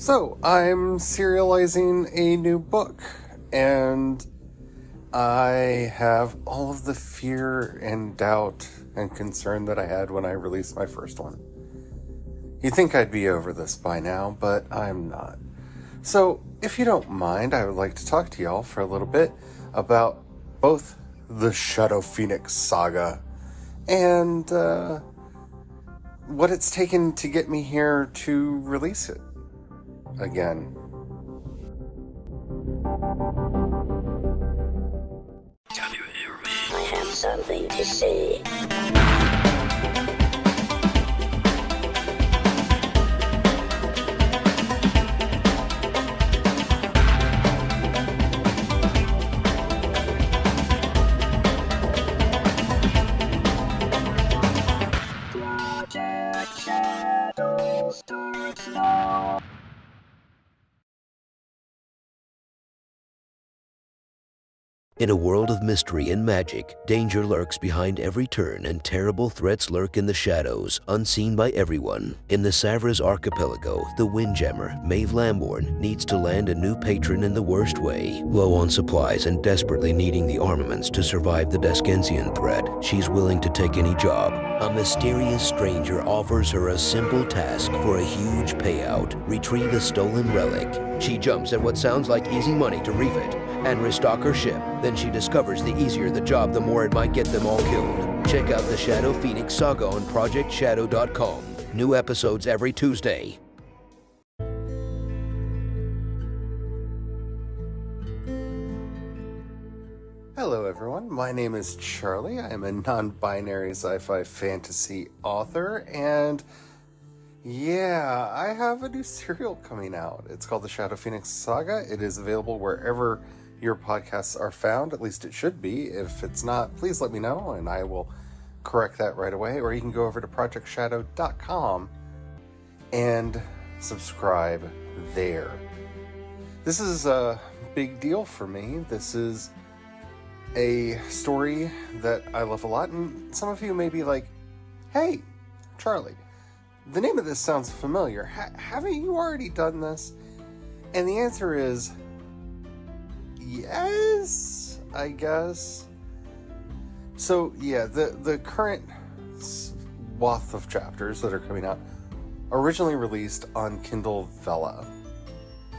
So, I'm serializing a new book, and I have all of the fear and doubt and concern that I had when I released my first one. You'd think I'd be over this by now, but I'm not. So, if you don't mind, I would like to talk to y'all for a little bit about both the Shadow Phoenix Saga and what it's taken to get me here to release it again. Can you hear me? I have something to say. In a world of mystery and magic, danger lurks behind every turn and terrible threats lurk in the shadows, unseen by everyone. In the Savras Archipelago, the Windjammer, Maeve Lambourne, needs to land a new patron in the worst way. Low on supplies and desperately needing the armaments to survive the Descensian threat, she's willing to take any job. A mysterious stranger offers her a simple task for a huge payout: retrieve a stolen relic. She jumps at what sounds like easy money to refit and restock her ship. Then she discovers the easier the job, the more it might get them all killed. Check out the Shadow Phoenix Saga on ProjectShadow.com. New episodes every Tuesday. Hello everyone, my name is Charlie. I am a non-binary sci-fi fantasy author, and yeah, I have a new serial coming out. It's called the Shadow Phoenix Saga. It is available wherever your podcasts are found. At least it should be. If it's not, please let me know and I will correct that right away. Or you can go over to ProjectShadow.com and subscribe there. This is a big deal for me. This is a story that I love a lot, and some of you may be like, hey, Charlie, the name of this sounds familiar. Haven't you already done this? And the answer is yes, I guess. So yeah, the current swath of chapters that are coming out originally released on Kindle Vella.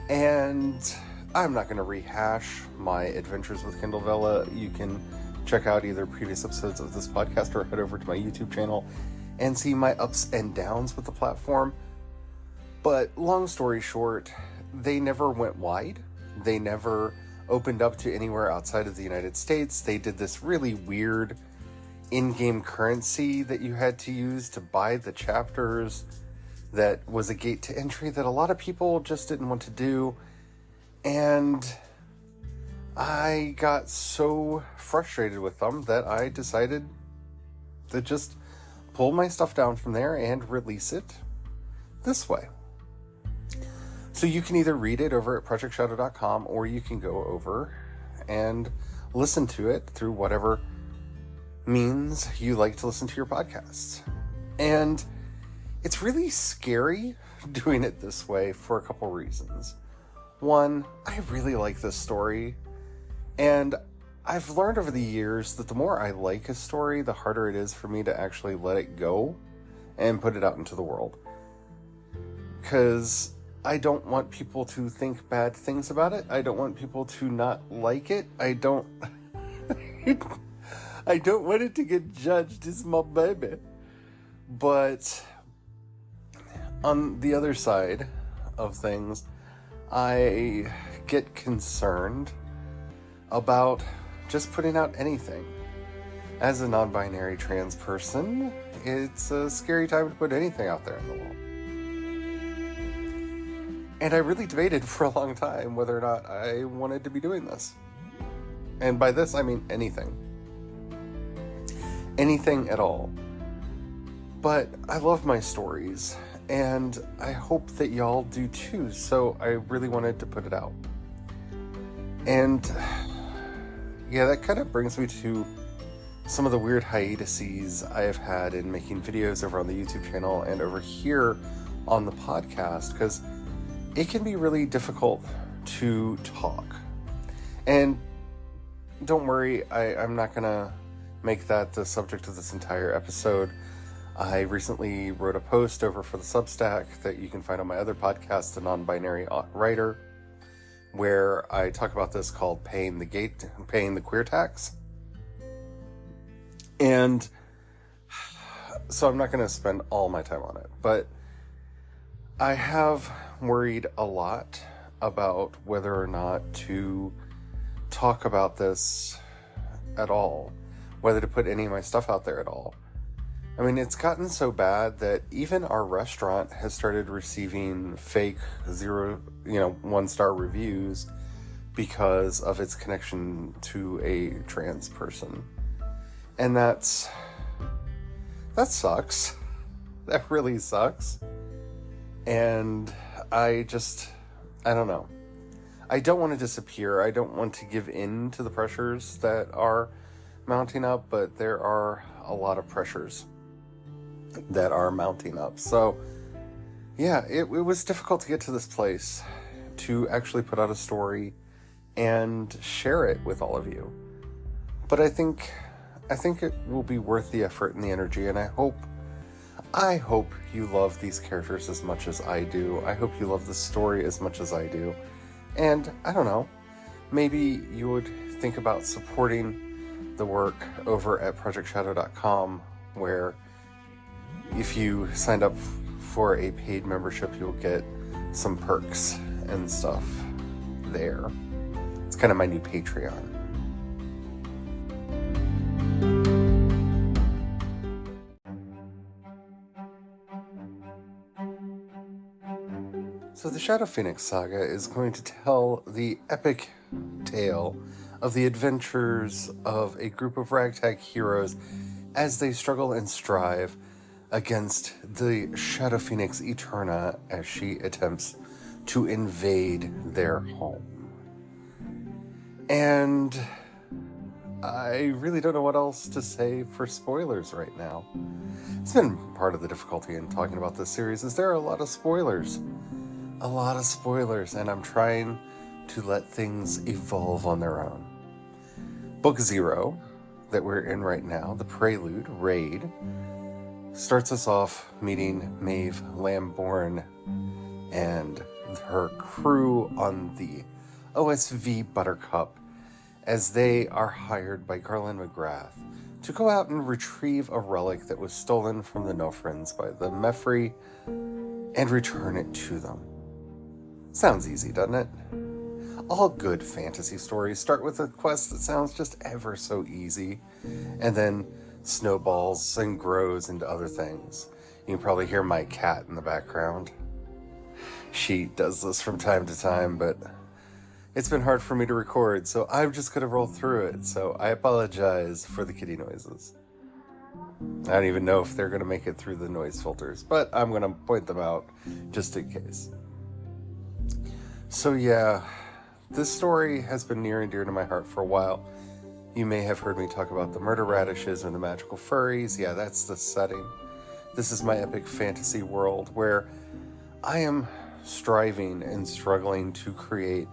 And I'm not going to rehash my adventures with Kindle Vella. You can check out either previous episodes of this podcast or head over to my YouTube channel and see my ups and downs with the platform. But long story short, they never went wide. They never opened up to anywhere outside of the United States. They did this really weird in-game currency that you had to use to buy the chapters that was a gate to entry that a lot of people just didn't want to do. And I got so frustrated with them that I decided to just pull my stuff down from there and release it this way. So you can either read it over at ProjectShadow.com or you can go over and listen to it through whatever means you like to listen to your podcasts. And it's really scary doing it this way for a couple reasons. One, I really like this story, and I've learned over the years that the more I like a story, the harder it is for me to actually let it go and put it out into the world. Because I don't want people to think bad things about it. I don't want people to not like it. I don't want it to get judged as my baby. But on the other side of things, I get concerned about just putting out anything. As a non-binary trans person, it's a scary time to put anything out there in the world. And I really debated for a long time whether or not I wanted to be doing this. And by this, I mean anything. Anything at all. But I love my stories, and I hope that y'all do too, so I really wanted to put it out. And yeah, that kind of brings me to some of the weird hiatuses I have had in making videos over on the YouTube channel and over here on the podcast, because it can be really difficult to talk. And don't worry, I'm not going to make that the subject of this entire episode. I recently wrote a post over for the Substack that you can find on my other podcast, The Non-Binary Writer, where I talk about this, called Paying the Queer Tax. And so I'm not going to spend all my time on it, but I have worried a lot about whether or not to talk about this at all, whether to put any of my stuff out there at all. I mean, it's gotten so bad that even our restaurant has started receiving fake 1-star reviews because of its connection to a trans person. And that sucks. That really sucks. And I don't know. I don't want to disappear. I don't want to give in to the pressures that are mounting up, but there are a lot of pressures that are mounting up. So yeah, it was difficult to get to this place to actually put out a story and share it with all of you. But I think it will be worth the effort and the energy, and I hope you love these characters as much as I do. I hope you love the story as much as I do. And I don't know, maybe you would think about supporting the work over at projectshadow.com, where if you signed up for a paid membership, you'll get some perks and stuff there. It's kind of my new Patreon. So the Shadow Phoenix Saga is going to tell the epic tale of the adventures of a group of ragtag heroes as they struggle and strive against the Shadow Phoenix Eterna as she attempts to invade their home. And I really don't know what else to say for spoilers right now. It's been part of the difficulty in talking about this series, is there are a lot of spoilers. And I'm trying to let things evolve on their own. Book 0, that we're in right now, the Prelude, Raid, starts us off meeting Maeve Lambourne and her crew on the OSV Buttercup as they are hired by Garland McGrath to go out and retrieve a relic that was stolen from the Nofrins by the Mephrei and return it to them. Sounds easy, doesn't it? All good fantasy stories start with a quest that sounds just ever so easy, and then snowballs and grows into other things. You can probably hear my cat in the background. She does this from time to time, but it's been hard for me to record, so I'm just going to roll through it, so I apologize for the kitty noises. I don't even know if they're going to make it through the noise filters, but I'm going to point them out just in case. So yeah, this story has been near and dear to my heart for a while. You may have heard me talk about the murder radishes and the magical furries. Yeah, that's the setting. This is my epic fantasy world where I am striving and struggling to create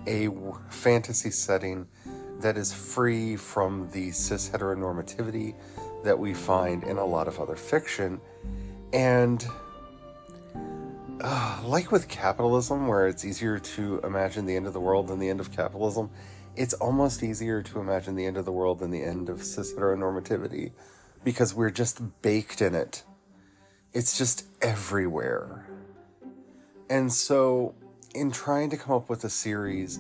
a fantasy setting that is free from the cis heteronormativity that we find in a lot of other fiction. And like with capitalism, where it's easier to imagine the end of the world than the end of capitalism, it's almost easier to imagine the end of the world than the end of cis heteronormativity, because we're just baked in it. It's just everywhere. And so, in trying to come up with a series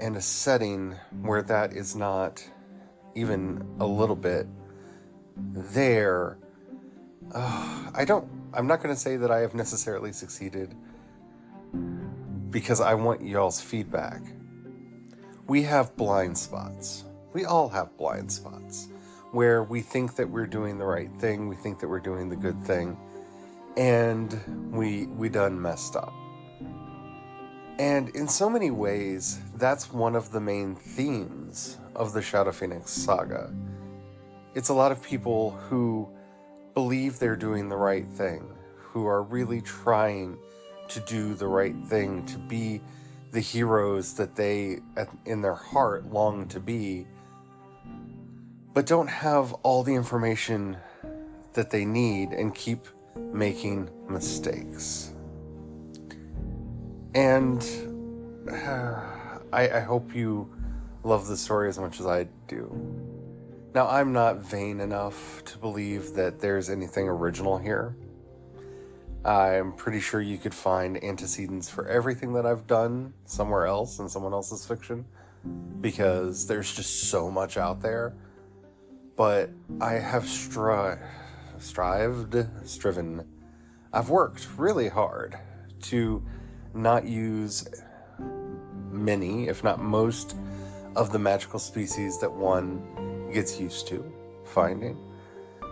and a setting where that is not even a little bit there, I'm not going to say that I have necessarily succeeded, because I want y'all's feedback. We have blind spots. We all have blind spots where we think that we're doing the right thing, we think that we're doing the good thing, and we done messed up. And in so many ways, that's one of the main themes of the Shadow Phoenix Saga. It's a lot of people who believe they're doing the right thing, who are really trying to do the right thing, to be the heroes that they, in their heart, long to be, but don't have all the information that they need and keep making mistakes. And I hope you love the story as much as I do. Now, I'm not vain enough to believe that there's anything original here. I'm pretty sure you could find antecedents for everything that I've done somewhere else in someone else's fiction, because there's just so much out there. But I have striven. I've worked really hard to not use many, if not most, of the magical species that one gets used to finding.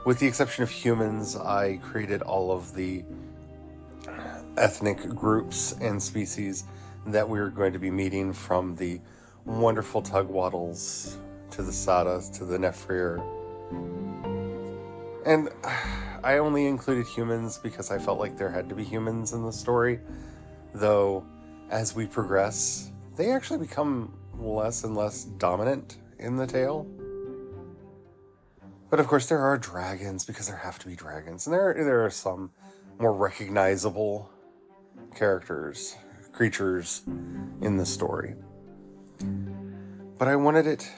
With the exception of humans, I created all of the ethnic groups and species that we were going to be meeting, from the wonderful Tugwaddles to the Sadas to the Nefrir. And I only included humans because I felt like there had to be humans in the story, though as we progress, they actually become less and less dominant in the tale. But of course there are dragons, because there have to be dragons, and there are some more recognizable creatures in the story. But I wanted it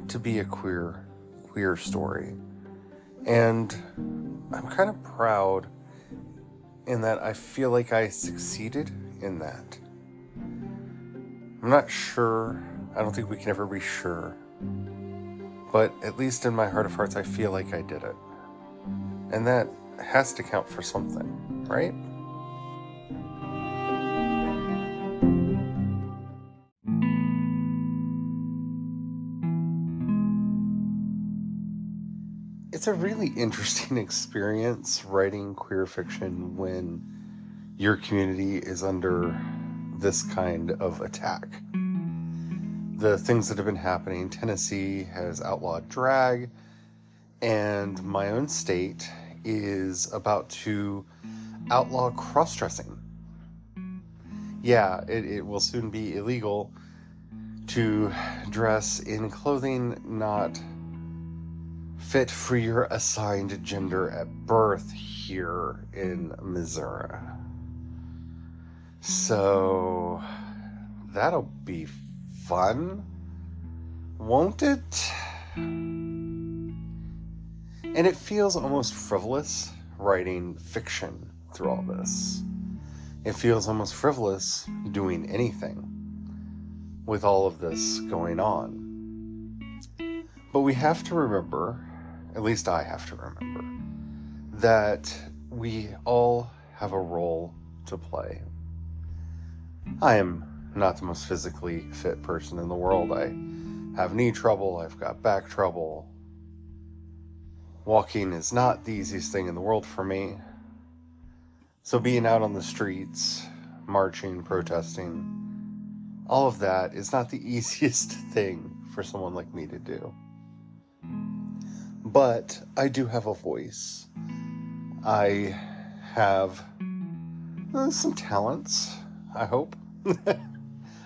to be a queer story. And I'm kind of proud in that I feel like I succeeded in that. I'm not sure. I don't think we can ever be sure. But at least in my heart of hearts, I feel like I did it. And that has to count for something, right? It's a really interesting experience writing queer fiction when your community is under this kind of attack. The things that have been happening, Tennessee has outlawed drag, and my own state is about to outlaw cross-dressing. Yeah, it will soon be illegal to dress in clothing not fit for your assigned gender at birth here in Missouri. So that'll be fun, won't it? And it feels almost frivolous writing fiction through all this. It feels almost frivolous doing anything with all of this going on. But we have to remember, at least I have to remember, that we all have a role to play. I am not the most physically fit person in the world. I have knee trouble, I've got back trouble. Walking is not the easiest thing in the world for me. So being out on the streets, marching, protesting, all of that is not the easiest thing for someone like me to do. But I do have a voice. I have some talents, I hope.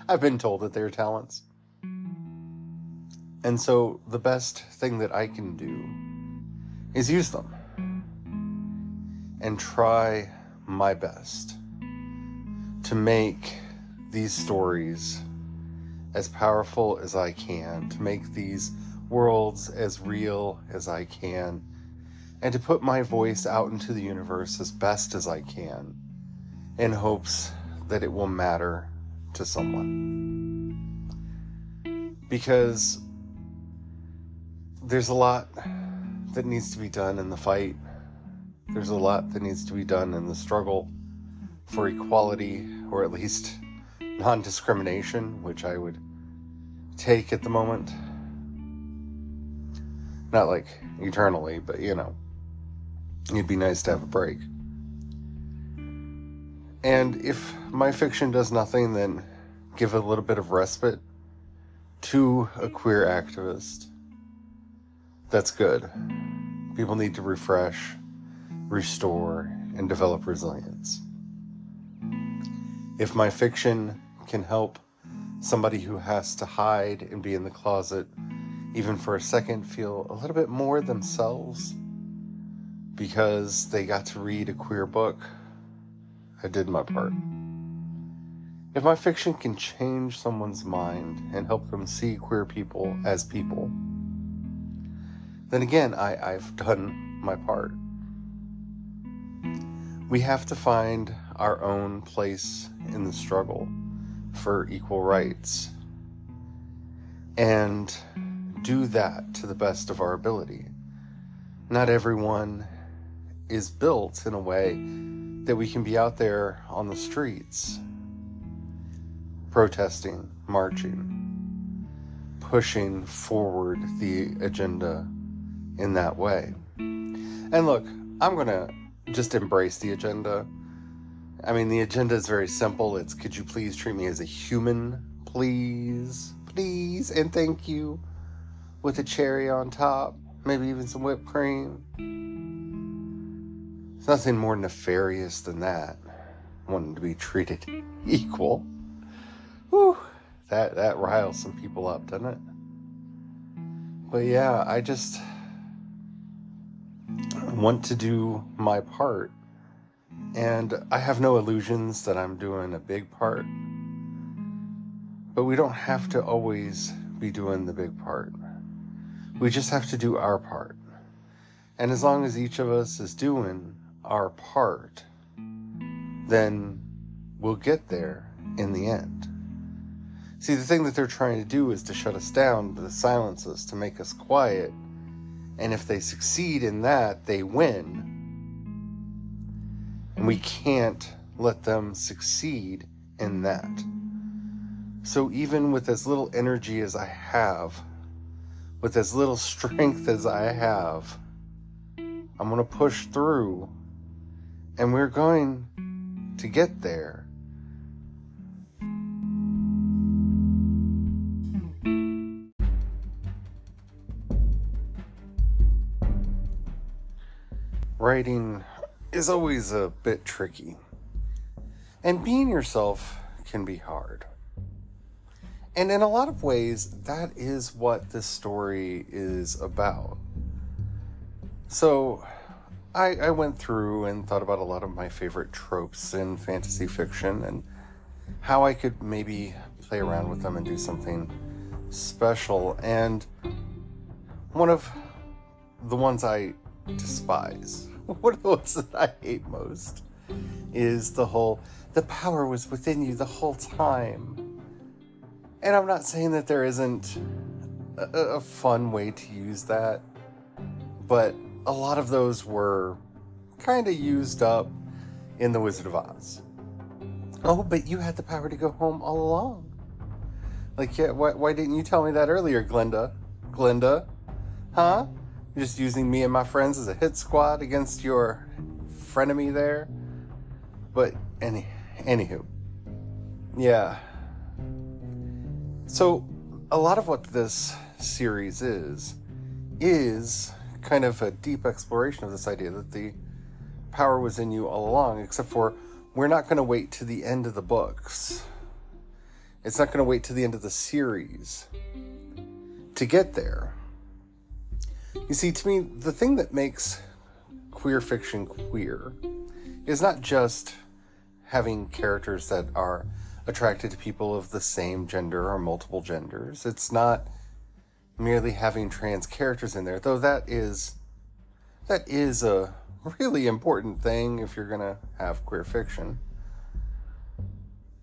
I've been told that they're talents. And so the best thing that I can do is use them and try my best to make these stories as powerful as I can, to make these worlds as real as I can, and to put my voice out into the universe as best as I can, in hopes that it will matter to someone. Because there's a lot that needs to be done in the fight. There's a lot that needs to be done in the struggle for equality, or at least non-discrimination, which I would take at the moment. Not like eternally, but it'd be nice to have a break. And if my fiction does nothing, then give a little bit of respite to a queer activist. That's good. People need to refresh, restore, and develop resilience. If my fiction can help somebody who has to hide and be in the closet, even for a second, feel a little bit more themselves because they got to read a queer book, I did my part. If my fiction can change someone's mind and help them see queer people as people, then again, I've done my part. We have to find our own place in the struggle for equal rights and do that to the best of our ability. Not everyone is built in a way that we can be out there on the streets protesting, marching, pushing forward the agenda in that way. And look, I'm going to just embrace the agenda. I mean, the agenda is very simple. It's, could you please treat me as a human, please, please, and thank you, with a cherry on top, maybe even some whipped cream. There's nothing more nefarious than that, wanting to be treated equal. Whew, that riles some people up, doesn't it? But yeah, I just want to do my part. And I have no illusions that I'm doing a big part. But we don't have to always be doing the big part. We just have to do our part. And as long as each of us is doing our part, then we'll get there in the end. See, the thing that they're trying to do is to shut us down, to silence us, to make us quiet. And if they succeed in that, they win. And we can't let them succeed in that. So even with as little energy as I have, with as little strength as I have, I'm going to push through, and we're going to get there. Writing is always a bit tricky, and being yourself can be hard. And in a lot of ways, that is what this story is about. So I went through and thought about a lot of my favorite tropes in fantasy fiction and how I could maybe play around with them and do something special. And one of the ones I despise, one of the ones that I hate most, is the power was within you the whole time. And I'm not saying that there isn't a fun way to use that, but a lot of those were kind of used up in The Wizard of Oz. Oh, but you had the power to go home all along. Like, yeah, why didn't you tell me that earlier, Glinda? Glinda? Huh? You're just using me and my friends as a hit squad against your frenemy there? But, anywho. Yeah. So, a lot of what this series is kind of a deep exploration of this idea that the power was in you all along, except for we're not going to wait to the end of the books. It's not going to wait to the end of the series to get there. You see, to me, the thing that makes queer fiction queer is not just having characters that are attracted to people of the same gender or multiple genders. It's not merely having trans characters in there, though that is a really important thing if you're going to have queer fiction.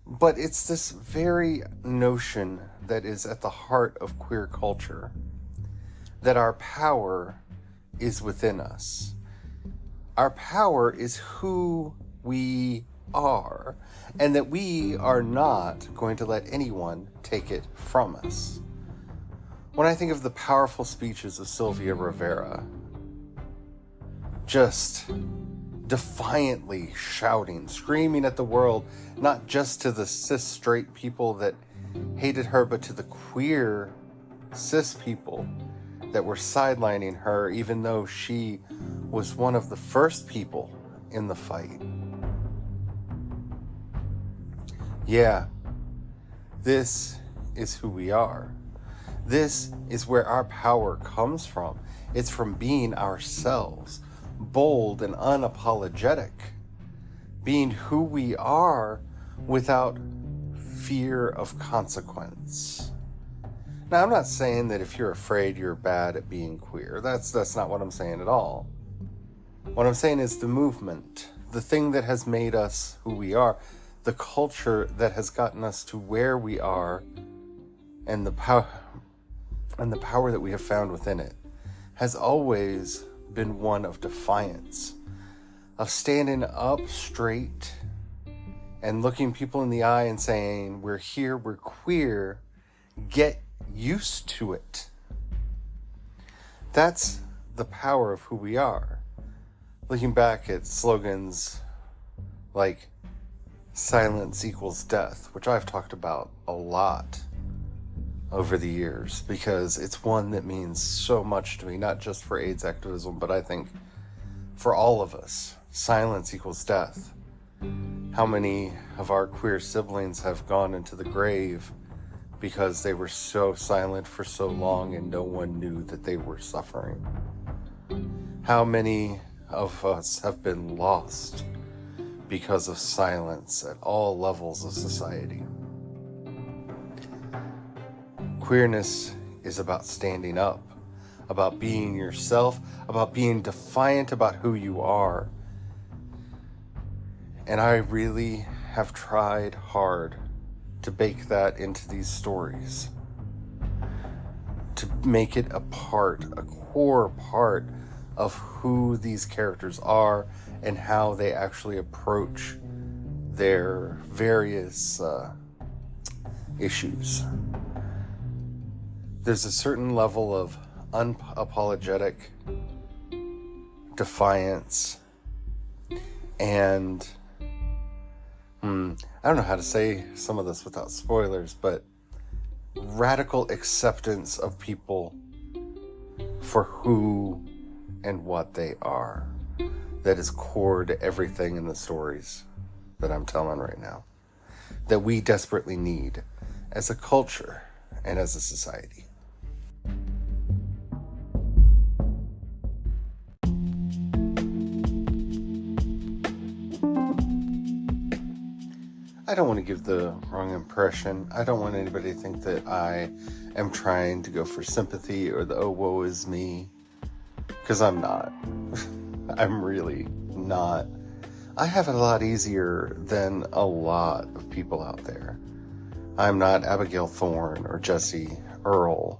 But it's this very notion that is at the heart of queer culture, that our power is within us. Our power is who we are, and that we are not going to let anyone take it from us. When I think of the powerful speeches of Sylvia Rivera, just defiantly shouting, screaming at the world, not just to the cis straight people that hated her, but to the queer cis people that were sidelining her, even though she was one of the first people in the fight. Yeah, this is who we are. This is where our power comes from. It's from being ourselves, bold and unapologetic, being who we are without fear of consequence. Now, I'm not saying that if you're afraid you're bad at being queer. That's not what I'm saying at all. What I'm saying is the movement, the thing that has made us who we are, the culture that has gotten us to where we are, and the power that we have found within it, has always been one of defiance, of standing up straight and looking people in the eye and saying, we're here, we're queer, get used to it. That's the power of who we are. Looking back at slogans like silence equals death, which I've talked about a lot over the years, because it's one that means so much to me, not just for AIDS activism, but I think for all of us. Silence equals death. How many of our queer siblings have gone into the grave because they were so silent for so long and no one knew that they were suffering? How many of us have been lost because of silence at all levels of society? Queerness is about standing up, about being yourself, about being defiant about who you are. And I really have tried hard to bake that into these stories, to make it a core part of who these characters are and how they actually approach their various issues. There's a certain level of unapologetic defiance and I don't know how to say some of this without spoilers, but radical acceptance of people for who and what they are. That is core to everything in the stories that I'm telling right now, that we desperately need as a culture and as a society. I don't want to give the wrong impression. I don't want anybody to think that I am trying to go for sympathy or the oh woe is me, because I'm not. I'm really not. I have it a lot easier than a lot of people out there. I'm not Abigail Thorne or Jesse Earl,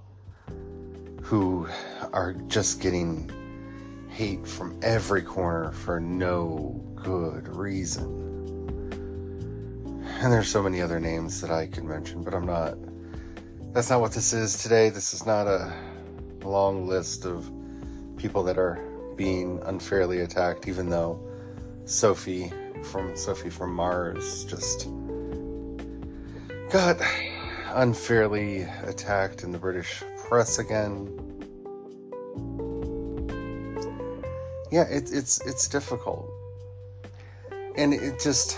who are just getting hate from every corner for no good reason. And there's so many other names that I could mention, but that's not what this is today. This is not a long list of people that are being unfairly attacked, even though Sophie from Mars just got unfairly attacked in the British press again. Yeah, it's difficult. And it just,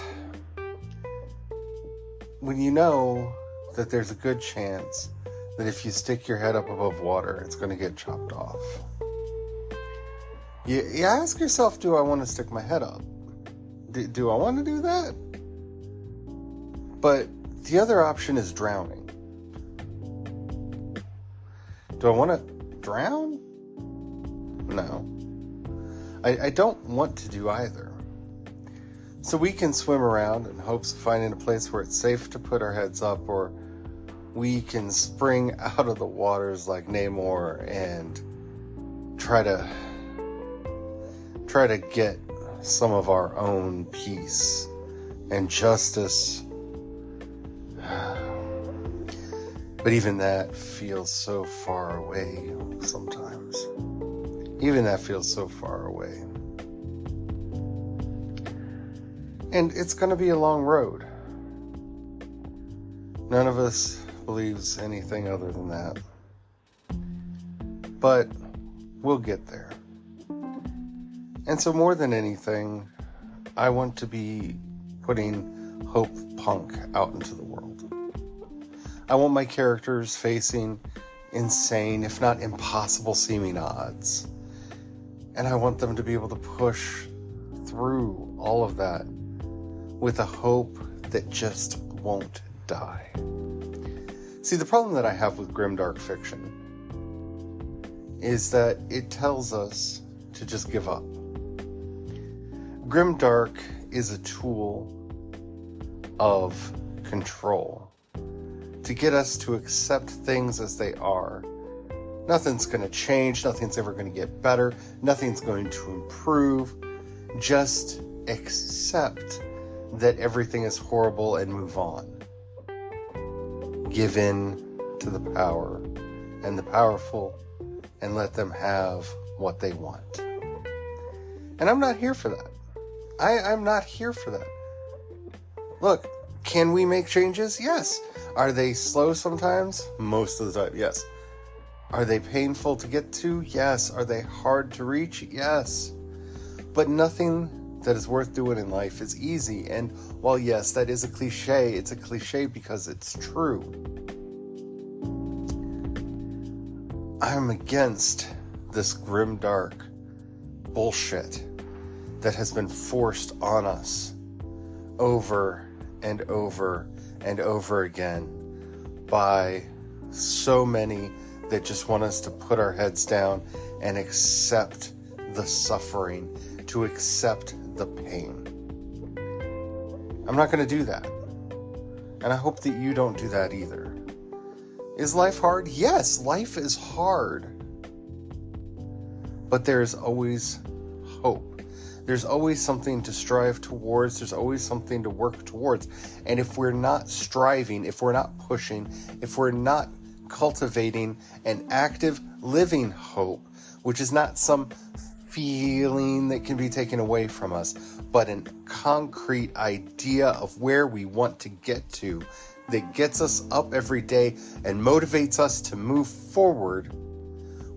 when you know that there's a good chance that if you stick your head up above water, it's going to get chopped off. You ask yourself, do I want to stick my head up? Do I want to do that? But the other option is drowning. Do I want to drown? No. I don't want to do either. So we can swim around in hopes of finding a place where it's safe to put our heads up, or we can spring out of the waters like Namor and try to get some of our own peace and justice. But even that feels so far away sometimes. Even that feels so far away. And it's going to be a long road. None of us believes anything other than that. But we'll get there. And so more than anything, I want to be putting hope punk out into the world. I want my characters facing insane, if not impossible seeming odds. And I want them to be able to push through all of that with a hope that just won't die. See, the problem that I have with grimdark fiction is that it tells us to just give up. Grimdark is a tool of control to get us to accept things as they are. Nothing's going to change. Nothing's ever going to get better. Nothing's going to improve. Just accept that everything is horrible and move on. Give in to the power and the powerful and let them have what they want. And I'm not here for that. I'm not here for that. Look, can we make changes? Yes. Are they slow sometimes? Most of the time, yes. Are they painful to get to? Yes. Are they hard to reach? Yes. But nothing that is worth doing in life is easy. And while yes, that is a cliche, it's a cliche because it's true. I'm against this grimdark bullshit that has been forced on us over and over and over again by so many that just want us to put our heads down and accept the suffering, to accept the pain. I'm not going to do that. And I hope that you don't do that either. Is life hard? Yes, life is hard. But there's always hope. There's always something to strive towards. There's always something to work towards. And if we're not striving, if we're not pushing, if we're not cultivating an active living hope, which is not some feeling that can be taken away from us, but a concrete idea of where we want to get to, that gets us up every day and motivates us to move forward,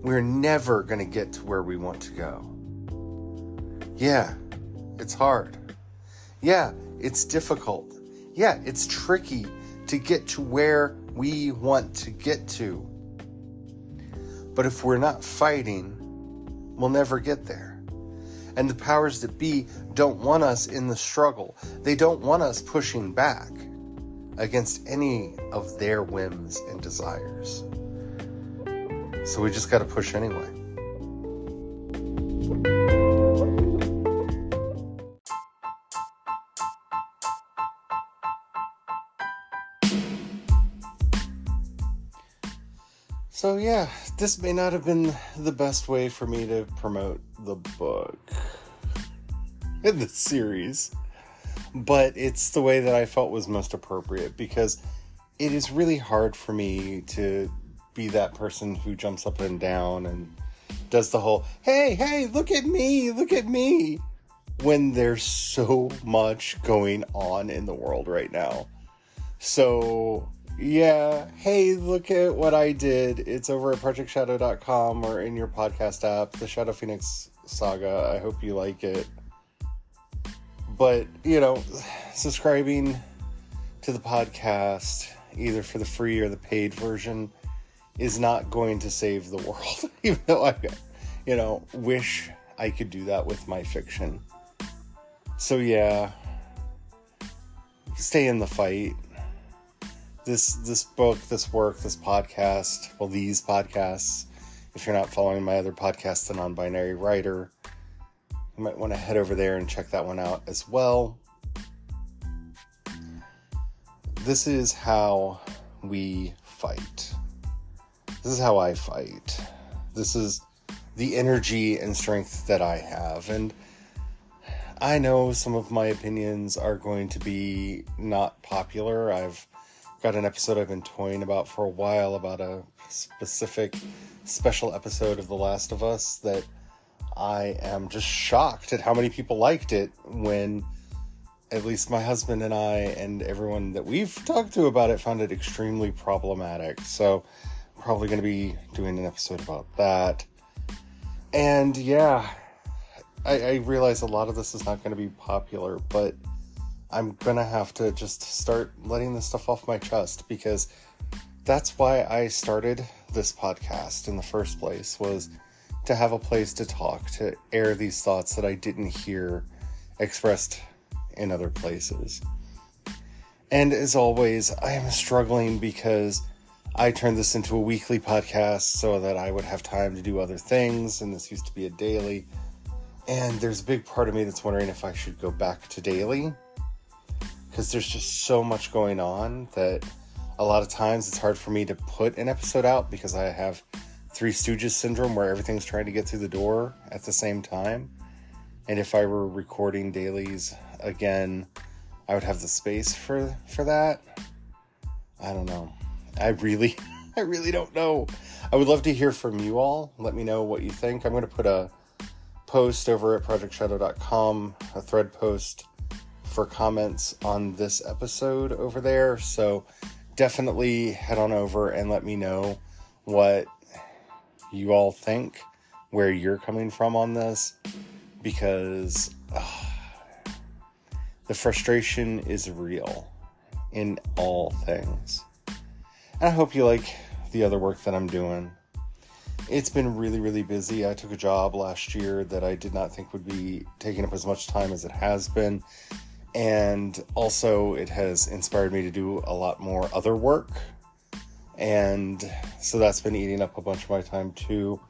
we're never going to get to where we want to go. Yeah, it's hard. Yeah, it's difficult. Yeah, it's tricky to get to where we want to get to. But if we're not fighting, we'll never get there. And the powers that be don't want us in the struggle. They don't want us pushing back against any of their whims and desires. So we just got to push anyway. So yeah, this may not have been the best way for me to promote the book in the series, but it's the way that I felt was most appropriate, because it is really hard for me to be that person who jumps up and down and does the whole, hey, look at me, when there's so much going on in the world right now. So yeah, hey, look at what I did. It's over at projectshadow.com or in your podcast app, the Shadow Phoenix Saga. I hope you like it. But, subscribing to the podcast, either for the free or the paid version, is not going to save the world. Even though I, wish I could do that with my fiction. So yeah, stay in the fight. This book, this work, this podcast, well, these podcasts, if you're not following my other podcast, The Non-Binary Writer, you might want to head over there and check that one out as well. This is how we fight. This is how I fight. This is the energy and strength that I have. And I know some of my opinions are going to be not popular. I've got an episode I've been toying about for a while about a specific special episode of The Last of Us that I am just shocked at how many people liked it, when at least my husband and I and everyone that we've talked to about it found it extremely problematic. So I'm probably going to be doing an episode about that. And yeah, I realize a lot of this is not going to be popular, but I'm gonna have to just start letting this stuff off my chest, because that's why I started this podcast in the first place, was to have a place to talk, to air these thoughts that I didn't hear expressed in other places. And as always, I am struggling because I turned this into a weekly podcast so that I would have time to do other things, and this used to be a daily. And there's a big part of me that's wondering if I should go back to daily, because there's just so much going on that a lot of times it's hard for me to put an episode out, because I have Three Stooges syndrome where everything's trying to get through the door at the same time. And if I were recording dailies again, I would have the space for that. I don't know. I really don't know. I would love to hear from you all. Let me know what you think. I'm going to put a post over at projectshadow.com, a thread post for comments on this episode over there. So definitely head on over and let me know what you all think, where you're coming from on this, because the frustration is real in all things. And I hope you like the other work that I'm doing. It's been really, really busy. I took a job last year that I did not think would be taking up as much time as it has been. And also it has inspired me to do a lot more other work. And so that's been eating up a bunch of my time too.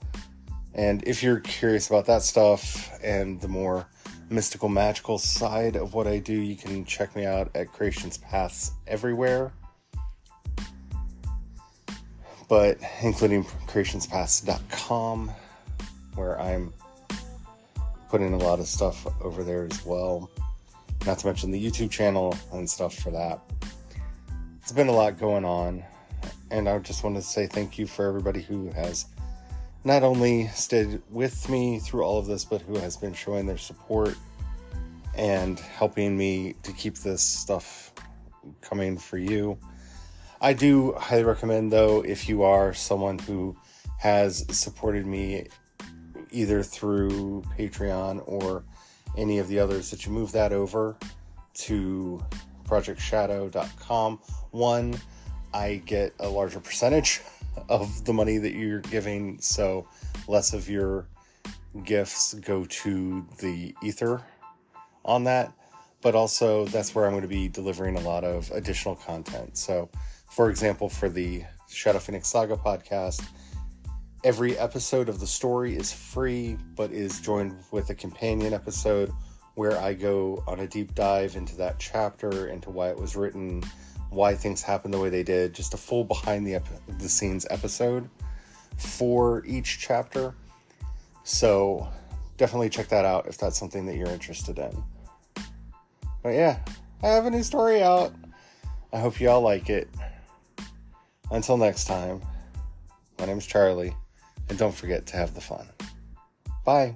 And if you're curious about that stuff and the more mystical, magical side of what I do, you can check me out at Creation's Paths everywhere. But including creationspaths.com, where I'm putting a lot of stuff over there as well. Not to mention the YouTube channel and stuff for that. It's been a lot going on, and I just want to say thank you for everybody who has not only stayed with me through all of this, but who has been showing their support and helping me to keep this stuff coming for you. I do highly recommend, though, if you are someone who has supported me either through Patreon or any of the others, that you move that over to projectshadow.com. One, I get a larger percentage of the money that you're giving, so less of your gifts go to the ether on that. But also, that's where I'm going to be delivering a lot of additional content. So, for example, for the Shadow Phoenix Saga podcast, every episode of the story is free, but is joined with a companion episode where I go on a deep dive into that chapter, into why it was written, why things happened the way they did, just a full behind the scenes episode for each chapter. So definitely check that out if that's something that you're interested in. But yeah, I have a new story out. I hope you all like it. Until next time, my name is Charlie, and don't forget to have the fun. Bye.